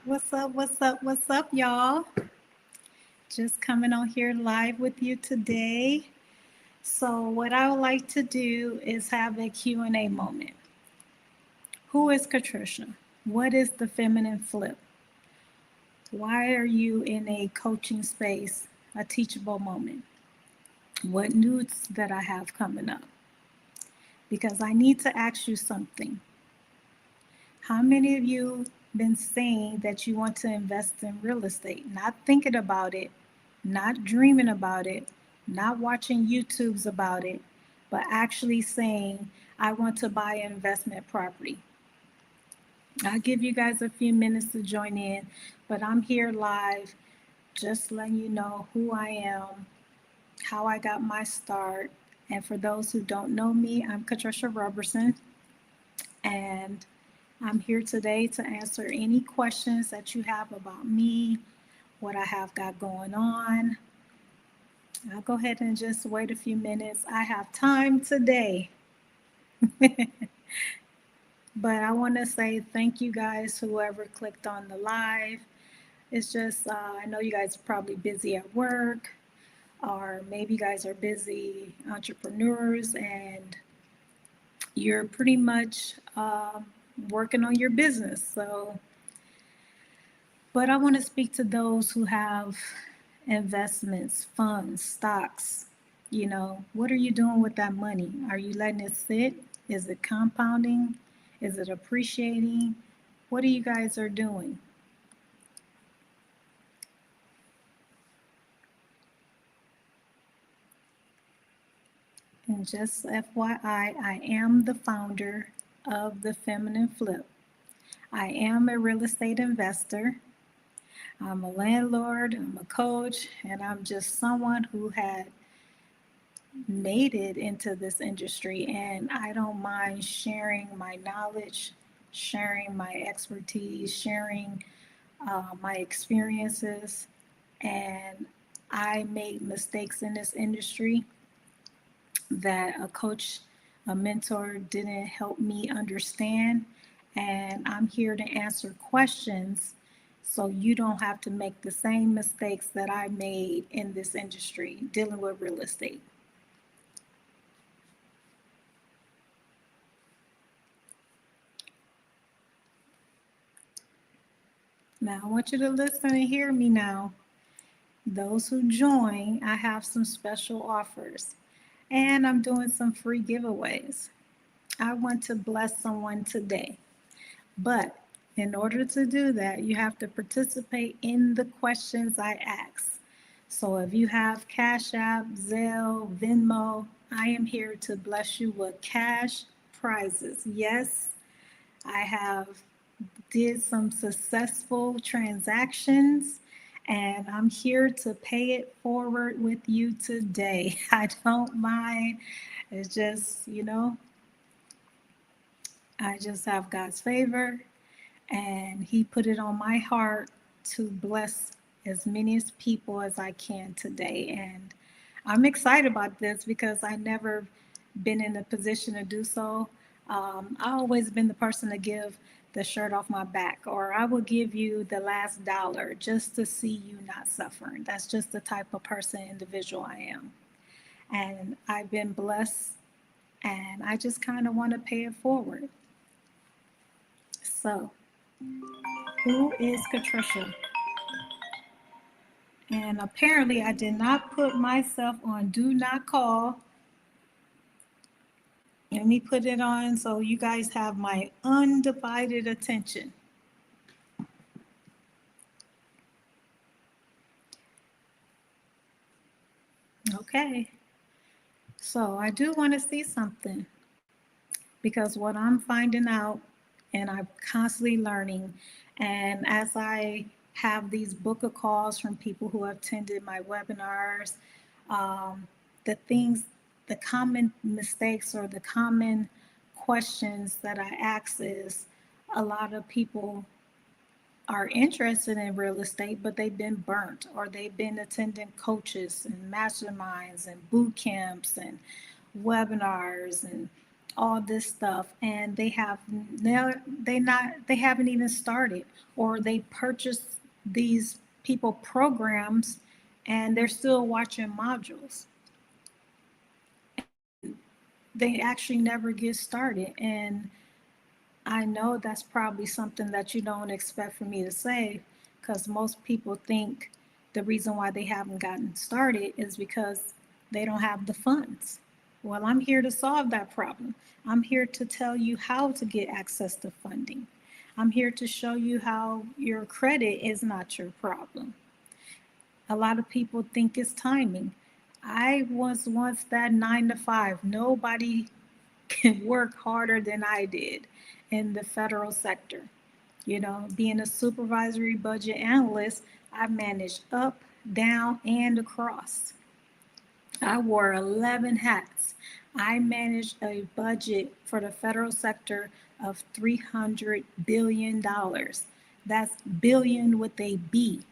What's up? What's up? What's up, y'all? Just coming on here live with you today. So, what I would like to do is have a Q&A moment. Who is Catricia? What is the feminine flip? Why are you in a coaching space, a teachable moment? What news that I have coming up? Because I need to ask you something. How many of you been saying that you want to invest in real estate, not thinking about it, not dreaming about it, not watching YouTubes about it, but actually saying, I want to buy an investment property? I'll give you guys a few minutes to join in, but I'm here live just letting you know who I am, how I got my start. And for those who don't know me, I'm Catricia Robertson, and I'm here today to answer any questions that you have about me, what I have got going on. I'll go ahead and just wait a few minutes. I have time today. But I want to say thank you guys, whoever clicked on the live. It's just, I know you guys are probably busy at work, or maybe you guys are busy entrepreneurs and you're pretty much working on your business. But I want to speak to those who have investments, funds, stocks. What are you doing with that money? Are you letting it sit? Is it compounding? Is it appreciating? What are you guys are doing? And just FYI, I am the founder of the Feminine Flip. I am a real estate investor. I'm a landlord, I'm a coach, and I'm just someone who had made it into this industry. And I don't mind sharing my knowledge, sharing my expertise, sharing my experiences. And I made mistakes in this industry that a coach, a mentor didn't help me understand. And I'm here to answer questions so you don't have to make the same mistakes that I made in this industry dealing with real estate. Now, I want you to listen and hear me now. Those who join, I have some special offers and I'm doing some free giveaways. I want to bless someone today. But in order to do that, you have to participate in the questions I ask. So if you have Cash App, Zelle, Venmo, I am here to bless you with cash prizes. Yes, I have did some successful transactions and I'm here to pay it forward with you today. I don't mind. It's just, I just have God's favor and he put it on my heart to bless as many as people as I can today. And I'm excited about this because I never been in a position to do so. I always been the person to give the shirt off my back, or I will give you the last dollar just to see you not suffering. That's just the type of person, individual I am. And I've been blessed, and I just kind of want to pay it forward. So, who is Catricia? And apparently, I did not put myself on do not call. Let me put it on so you guys have my undivided attention. Okay. So I do want to see something because what I'm finding out and I'm constantly learning, and as I have these book of calls from people who have attended my webinars, the things, the common mistakes or the common questions that I ask is a lot of people are interested in real estate, but they've been burnt or they've been attending coaches and masterminds and boot camps and webinars and all this stuff, and they haven't even started, or they purchased these people programs and they're still watching modules. They actually never get started. And I know that's probably something that you don't expect for me to say, because most people think the reason why they haven't gotten started is because they don't have the funds. Well, I'm here to solve that problem. I'm here to tell you how to get access to funding. I'm here to show you how your credit is not your problem. A lot of people think it's timing. I was once that 9 to 5. Nobody can work harder than I did in the federal sector. You know, being a supervisory budget analyst, I managed up, down, and across. I wore 11 hats. I managed a budget for the federal sector of $300 billion. That's billion with a B.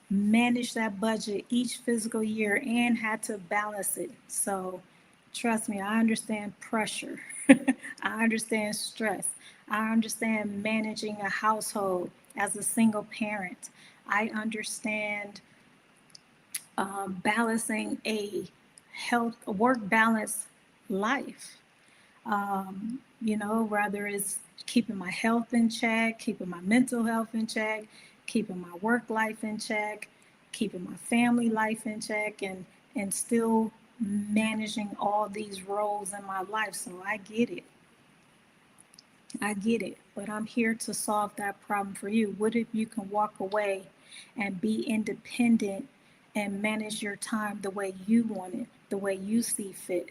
Managed that budget each fiscal year and had to balance it. So trust me, I understand pressure. I understand stress. I understand managing a household as a single parent. I understand balancing a health work balance life. You know, whether it's keeping my health in check, keeping my mental health in check, keeping my work life in check, keeping my family life in check, and still managing all these roles in my life. So I get it. I get it. But I'm here to solve that problem for you. What if you can walk away and be independent and manage your time the way you want it, the way you see fit?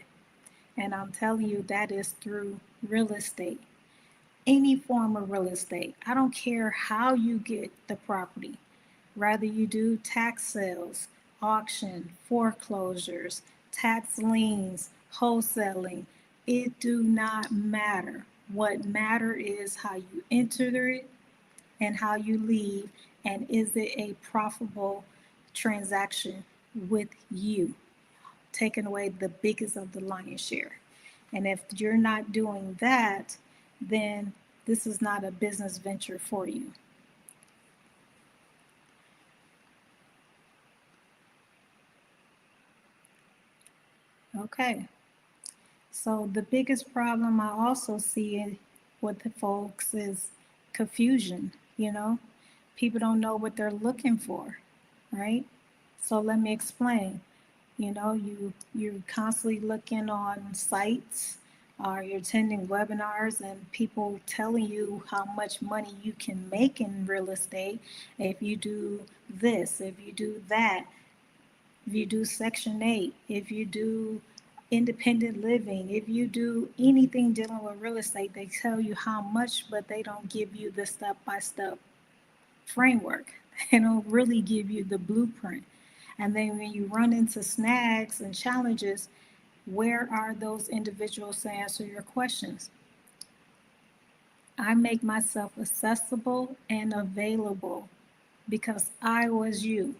And I'm telling you, that is through real estate, any form of real estate. I don't care how you get the property, whether you do tax sales, auction, foreclosures, tax liens, wholesaling. It do not matter. What matter is how you enter it and how you leave, and is it a profitable transaction with you, taking away the biggest of the lion's share. And if you're not doing that, then this is not a business venture for you. Okay. So the biggest problem I also see with the folks is confusion, you know? People don't know what they're looking for, right? So let me explain. You know, you're constantly looking on sites, or you're attending webinars and people telling you how much money you can make in real estate if you do this, if you do that, if you do Section 8, if you do independent living, if you do anything dealing with real estate, they tell you how much, but they don't give you the step by step framework. They don't really give you the blueprint. And then when you run into snags and challenges, where are those individuals to answer your questions? I make myself accessible and available because I was you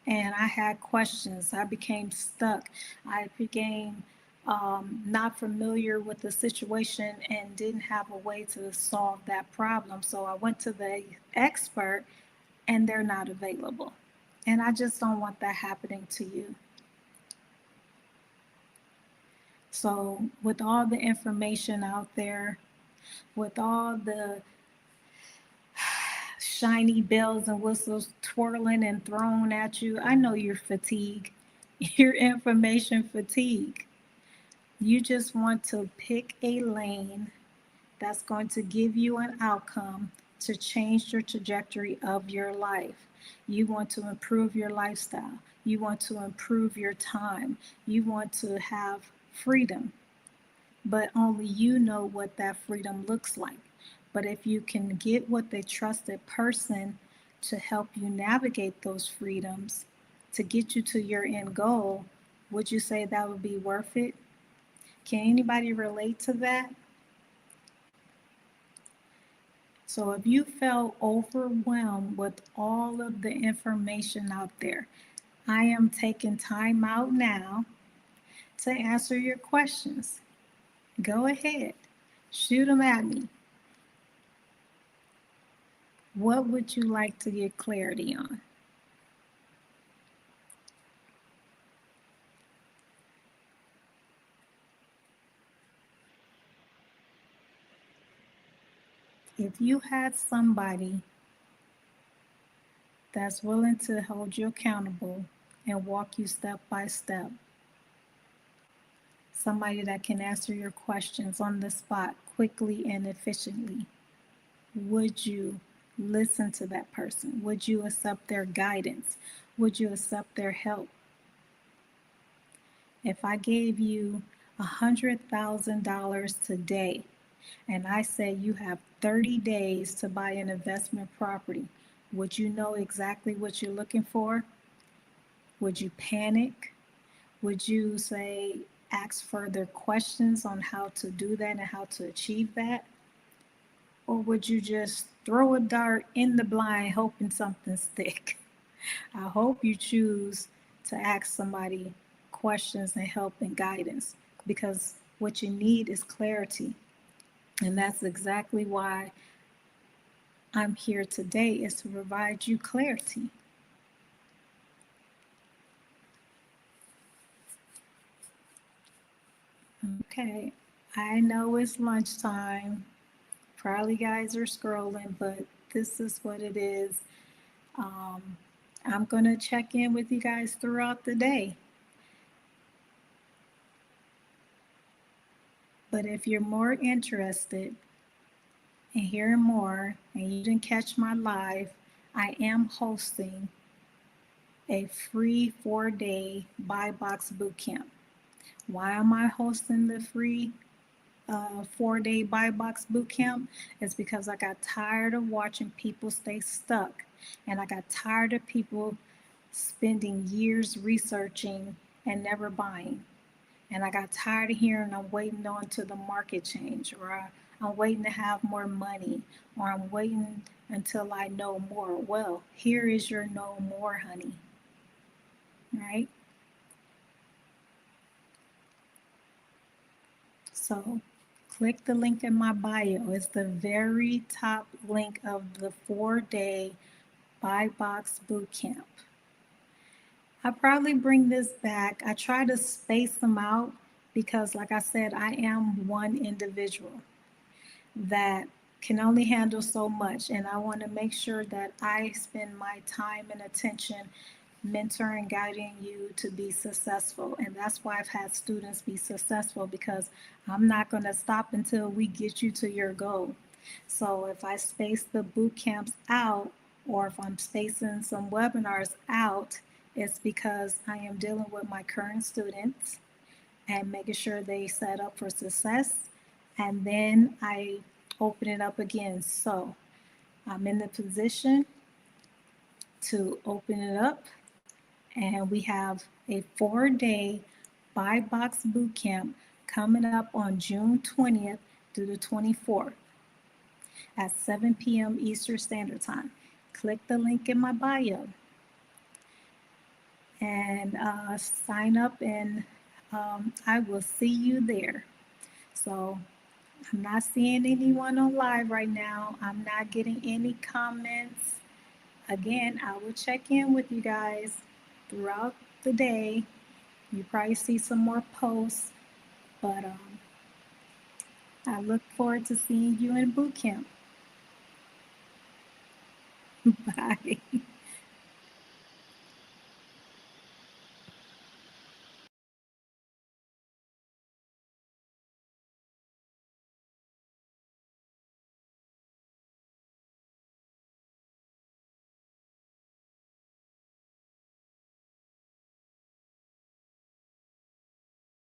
and I had questions. I became stuck. I became not familiar with the situation and didn't have a way to solve that problem. So I went to the expert and they're not available. And I just don't want that happening to you. So, with all the information out there, with all the shiny bells and whistles twirling and thrown at you, I know you're fatigued. You're information fatigue. You just want to pick a lane that's going to give you an outcome to change your trajectory of your life. You want to improve your lifestyle. You want to improve your time. You want to have freedom, but only you know what that freedom looks like. But if you can get with a trusted person to help you navigate those freedoms to get you to your end goal, would you say that would be worth it? Can anybody relate to that? So if you felt overwhelmed with all of the information out there, I am taking time out now to answer your questions. Go ahead, shoot them at me. What would you like to get clarity on? If you had somebody that's willing to hold you accountable and walk you step by step, somebody that can answer your questions on the spot quickly and efficiently, would you listen to that person? Would you accept their guidance? Would you accept their help? If I gave you $100,000 today and I said you have 30 days to buy an investment property, would you know exactly what you're looking for? Would you panic? Would you say, ask further questions on how to do that and how to achieve that? Or would you just throw a dart in the blind hoping something stick? I hope you choose to ask somebody questions and help and guidance, because what you need is clarity. And that's exactly why I'm here today, is to provide you clarity. Okay, I know it's lunchtime. Probably guys are scrolling, but this is what it is. Um, I'm going to check in with you guys throughout the day. But if you're more interested in hearing more and you didn't catch my live, I am hosting a free 4-day buy box boot camp. Why am I hosting the free 4-day buy box boot camp? Is because I got tired of watching people stay stuck, and I got tired of people spending years researching and never buying. And I got tired of hearing I'm waiting on to the market change, or I'm waiting to have more money, or I'm waiting until I know more. Well, here is your know more, honey. Right? So click the link in my bio. It's the very top link of the 4-day buy box boot camp. I probably bring this back. I try to space them out because, like I said, I am one individual that can only handle so much, and I want to make sure that I spend my time and attention mentoring, guiding you to be successful. And that's why I've had students be successful, because I'm not going to stop until we get you to your goal. So if I space the boot camps out, or if I'm spacing some webinars out, it's because I am dealing with my current students and making sure they set up for success. And then I open it up again. So I'm in the position to open it up, and we have a 4-day buy box boot camp coming up on June 20th through the 24th at 7 p.m. Eastern Standard Time. Click the link in my bio and sign up, and I will see you there. So I'm not seeing anyone on live right now. I'm not getting any comments. Again, I will check in with you guys throughout the day. You probably see some more posts, but I look forward to seeing you in boot camp. Bye.